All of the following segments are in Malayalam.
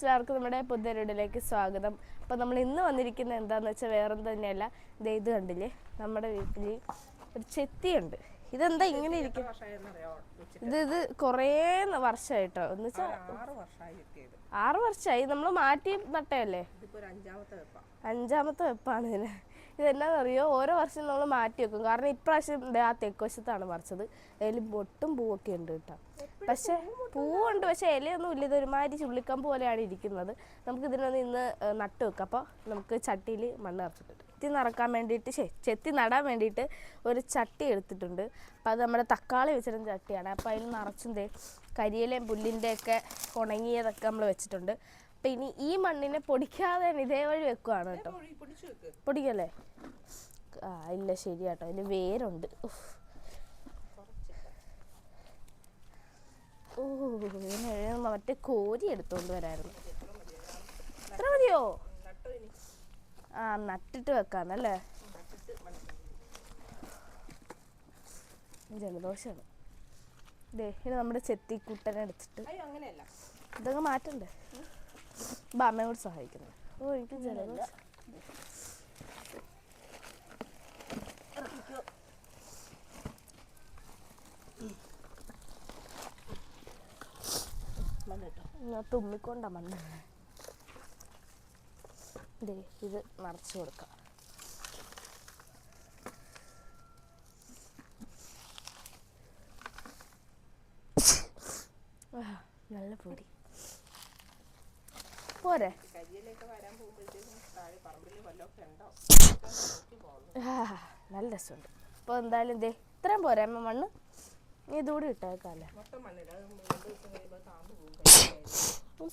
എല്ലാവർക്കും നമ്മുടെ പുതിയൊരുടിലേക്ക് സ്വാഗതം. അപ്പോൾ നമ്മൾ ഇന്ന് വന്നിരിക്കുന്നത് എന്താണെന്ന് വെച്ചാൽ വേറൊന്നും തന്നെയല്ല, ഇത് കണ്ടില്ലേ, നമ്മുടെ വീട്ടിൽ ഒരു ചെത്തിയുണ്ട്. ഇതെന്താ ഇങ്ങനെ ഇരിക്കും? ഇത് കുറേ വർഷമായിട്ടോ, എന്ന് വെച്ചാൽ 6 വർഷമായി. നമ്മൾ മാറ്റി നട്ടയല്ലേ, 5ാമത്തെ വെപ്പാണ് ഇതിന്. ഇതെന്നാണെന്നറിയോ, ഓരോ വർഷം നമ്മൾ മാറ്റി വെക്കും. കാരണം ഇപ്രാവശ്യം ആ തെക്കുവശത്താണ് പറിച്ചത്. അതിൽ പൊട്ടും പൂവൊക്കെ ഉണ്ട് കേട്ടോ. പക്ഷെ പൂവുണ്ട്, പക്ഷെ ഇലയൊന്നും ഇല്ല. ഇതൊരുമാതിരി ചുള്ളിക്കമ്പ് പോലെയാണ് ഇരിക്കുന്നത്. നമുക്ക് ഇതിനൊന്ന് ഇന്ന് നട്ട് വെക്കാം. അപ്പോൾ നമുക്ക് ചട്ടിയിൽ മണ്ണ് നിറച്ചിട്ടുണ്ട്. ചെത്തി നടാൻ വേണ്ടിയിട്ട് ഒരു ചട്ടി എടുത്തിട്ടുണ്ട്. അപ്പോൾ അത് നമ്മുടെ തക്കാളി വെച്ചിരുന്ന ചട്ടിയാണ്. അപ്പോൾ അതിൽ നിറച്ചും കരിയിലയും പുല്ലിൻ്റെയൊക്കെ ഉണങ്ങിയതൊക്കെ നമ്മൾ വെച്ചിട്ടുണ്ട്. അപ്പം ഇനി ഈ മണ്ണിനെ പൊടിക്കാതെ ഇതേ വഴി വെക്കുവാണ് കേട്ടോ. പൊടിക്കല്ലേ? ഇല്ല, ശരിയാട്ടോ, അതിൽ വേരുണ്ട്. മറ്റേ കോരി എടുത്തോണ്ട് വരായിരുന്നു. എത്ര മതിയോ? നട്ടിട്ട് വെക്കാന്നല്ലേ. ജലദോഷമാണ്. ഇത് നമ്മുടെ ചെത്തിക്കുട്ടനെ എടുത്തിട്ട് ഇതൊക്കെ മാറ്റണ്ടേ? അമ്മയോട് സഹായിക്കുന്നത്. എനിക്ക് ജലദോഷം. ഞാൻ തുമ്മിക്കൊണ്ട മണ്ണ്. ഇത് നിറച്ചു കൊടുക്കാം. നല്ല പൊടി പോരെ? നല്ല രസമുണ്ട്. അപ്പോൾ എന്തായാലും ഇത്രയും പോരെ അമ്മ മണ്ണ്? നീ ഇതുകൂടി ഇട്ടേക്കാല്ലേ?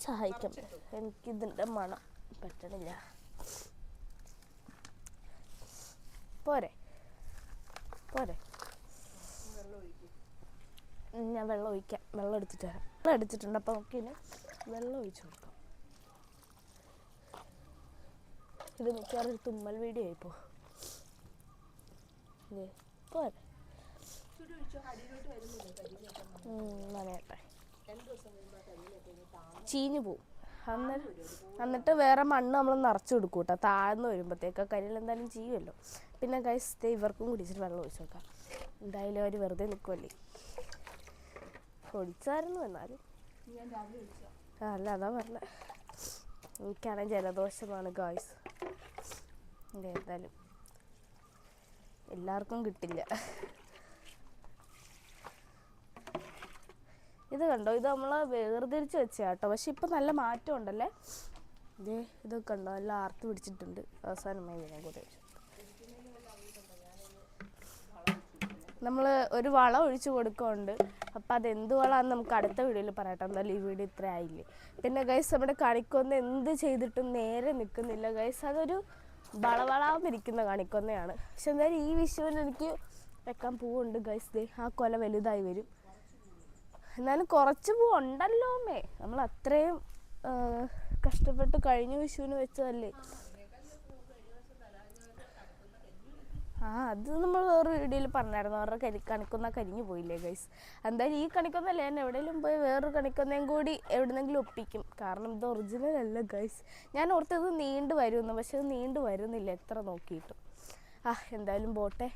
സഹായിക്കാം. എനിക്കിതിൻ്റെ മണം പറ്റണില്ല. പോരെ പോരെ? ഞാൻ വെള്ളം ഒഴിക്കാം. വെള്ളം എടുത്തിട്ട് വരാം. വെള്ളം എടുത്തിട്ടുണ്ട്. അപ്പോൾ നമുക്കിനി വെള്ളം ഒഴിച്ചു കൊടുക്കാം. ഇത് മിക്കവാറും ഒരു തുമ്മൽ വീഡിയോ ആയിപ്പോ. പോരെ? നനയട്ടെ. ചീഞ്ഞു പോവും. എന്നിട്ട് വേറെ മണ്ണ് നമ്മൾ നിറച്ചു കൊടുക്കും കേട്ടോ. താഴ്ന്നു വരുമ്പോഴത്തേക്ക് കരിയിൽ എന്തായാലും ചെയ്യുമല്ലോ. പിന്നെ ഗൈസ് ഇവർക്കും കുടിച്ചിട്ട് വെള്ളം ഒഴിച്ചു നോക്കാം. എന്തായാലും അവർ വെറുതെ നിൽക്കുമല്ലേ. ഒഴിച്ചായിരുന്നു എന്നാലും. അല്ല, അതാ പറഞ്ഞ. എനിക്കാണെങ്കിൽ ജലദോഷമാണ് ഗൈസ്. എന്തായാലും എല്ലാവർക്കും കിട്ടില്ല. ഇത് കണ്ടോ, ഇത് നമ്മൾ വേർതിരിച്ച് വെച്ചാട്ടോ. പക്ഷെ ഇപ്പം നല്ല മാറ്റം ഉണ്ടല്ലേ. ഇതൊക്കെ കണ്ടോ, എല്ലാം ആർത്ത് പിടിച്ചിട്ടുണ്ട്. അവസാനമായി ഇതിനെ കൂടെ വെച്ചു. നമ്മൾ ഒരു വളം ഒഴിച്ചു കൊടുക്കുന്നുണ്ട്. അപ്പം അതെന്ത് വളമാണെന്ന് നമുക്ക് അടുത്ത വീഡിയോയിൽ പറയട്ടെ. എന്തായാലും ഈ വീഡിയോ ഇത്ര ആയില്ലേ. പിന്നെ ഗൈസ് നമ്മുടെ കണിക്കൊന്ന എന്ത് ചെയ്തിട്ടും നേരെ നിൽക്കുന്നില്ല ഗൈസ്. അതൊരു വളവളാന്നിരിക്കുന്ന കണിക്കൊന്നയാണ്. പക്ഷെ എന്തായാലും ഈ വിഷുവിന് എനിക്ക് വെക്കാൻ പൂവുണ്ട് ഗൈസ്. ആ കൊല വലുതായി വരും. എന്നാലും കുറച്ച് പൂവുണ്ടല്ലോ അമ്മേ. നമ്മൾ അത്രയും കഷ്ടപ്പെട്ട് കഴിഞ്ഞ വിഷുവിന് വെച്ചതല്ലേ. അത് നമ്മൾ വേറെ വീഡിയോയിൽ പറഞ്ഞായിരുന്നു. അവരുടെ കണിക്കൊന്ന കരിഞ്ഞു പോയില്ലേ ഗൈസ്. എന്തായാലും ഈ കണിക്കൊന്നല്ലേ, ഞാൻ എവിടെയെങ്കിലും പോയി വേറൊരു കണിക്കൊന്നയും കൂടി എവിടെന്നെങ്കിലും ഒപ്പിക്കും. കാരണം ഇത് ഒറിജിനൽ അല്ല ഗൈസ്. ഞാൻ ഓർത്തത് നീണ്ടു വരുമെന്ന്, പക്ഷെ അത് നീണ്ടു വരുന്നില്ല എത്ര നോക്കിയിട്ടും. എന്തായാലും പോട്ടെ.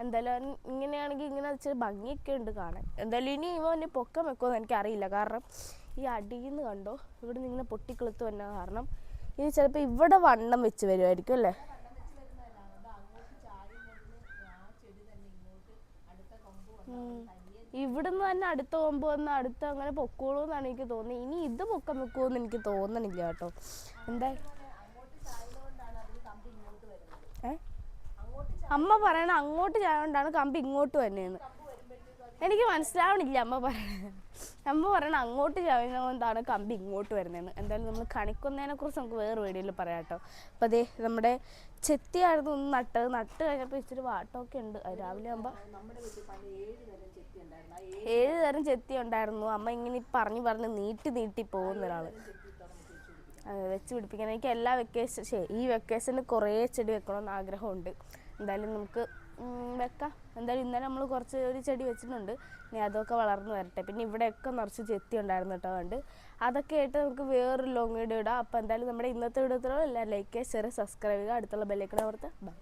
എന്തായാലും ഇങ്ങനെയാണെങ്കിൽ ഇങ്ങനെ ഇച്ചിരി ഭംഗിയൊക്കെ ഉണ്ട് കാണാൻ. എന്തായാലും ഇനി ഇവന് പൊക്കം വെക്കുമെന്ന് എനിക്കറിയില്ല. കാരണം ഈ അടിയിൽ നിന്ന് കണ്ടോ, ഇവിടെ നിന്ന് ഇങ്ങനെ പൊട്ടിക്കിളുത്ത് വന്ന കാരണം ഇനി ചിലപ്പോൾ ഇവിടെ വണ്ണം വെച്ച് വരുമായിരിക്കും അല്ലേ. ഇവിടുന്ന് തന്നെ അടുത്ത കൊമ്പ് വന്ന് അടുത്ത് അങ്ങനെ പൊക്കോളൂ എന്നാണ് എനിക്ക് തോന്നുന്നത്. ഇനി ഇത് പൊക്കം വെക്കുമെന്ന് എനിക്ക് തോന്നണില്ല കേട്ടോ. എന്താ അമ്മ പറയണ അങ്ങോട്ട് ചായകൊണ്ടാണ് കമ്പി ഇങ്ങോട്ട് തന്നെയെന്ന്. എനിക്ക് മനസ്സിലാവണില്ല അമ്മ പറയണ അങ്ങോട്ട് ചായകൊണ്ടാണ് കമ്പി ഇങ്ങോട്ട് വരുന്നതെന്ന്. എന്തായാലും നമ്മൾ കണിക്കൊന്നതിനെ കുറിച്ച് നമുക്ക് വേറെ വീഡിയോയിൽ പറയാം കേട്ടോ. അപ്പം നമ്മുടെ ചെത്തിയായിരുന്നു ഒന്ന് നട്ട് കഴിഞ്ഞപ്പോൾ ഇച്ചിരി വാട്ടമൊക്കെ ഉണ്ട്. രാവിലെ ആകുമ്പോൾ 7 തരം ചെത്തി ഉണ്ടായിരുന്നു. അമ്മ ഇങ്ങനെ പറഞ്ഞ് നീട്ടി പോകുന്ന ഒരാൾ. വെച്ച് പിടിപ്പിക്കാൻ എനിക്ക് എല്ലാ ഈ വെക്കേഷന് കുറേ ചെടി വെക്കണമെന്ന് ആഗ്രഹമുണ്ട്. എന്തായാലും നമുക്ക് വെക്കാം. എന്തായാലും ഇന്നലെ നമ്മൾ കുറച്ച് ഒരു ചെടി വെച്ചിട്ടുണ്ട്, ഇനി അതൊക്കെ വളർന്നു വരട്ടെ. പിന്നെ ഇവിടെയൊക്കെ നിറച്ച് ചെത്തി ഉണ്ടായിരുന്നു കേട്ടോ കണ്ട്. അതൊക്കെ ആയിട്ട് നമുക്ക് വേറൊരു ലോങ് വീഡിയോ ഇടാം. അപ്പോൾ എന്തായാലും നമ്മുടെ ഇന്നത്തെ വീഡിയോ എല്ലാം ലൈക്ക് ചെയ്യുക, ഷെയർ, സബ്സ്ക്രൈബ് ചെയ്യുക, അടുത്തുള്ള ബെല്ലൈക്കൺ അമർത്തുക. ബൈ.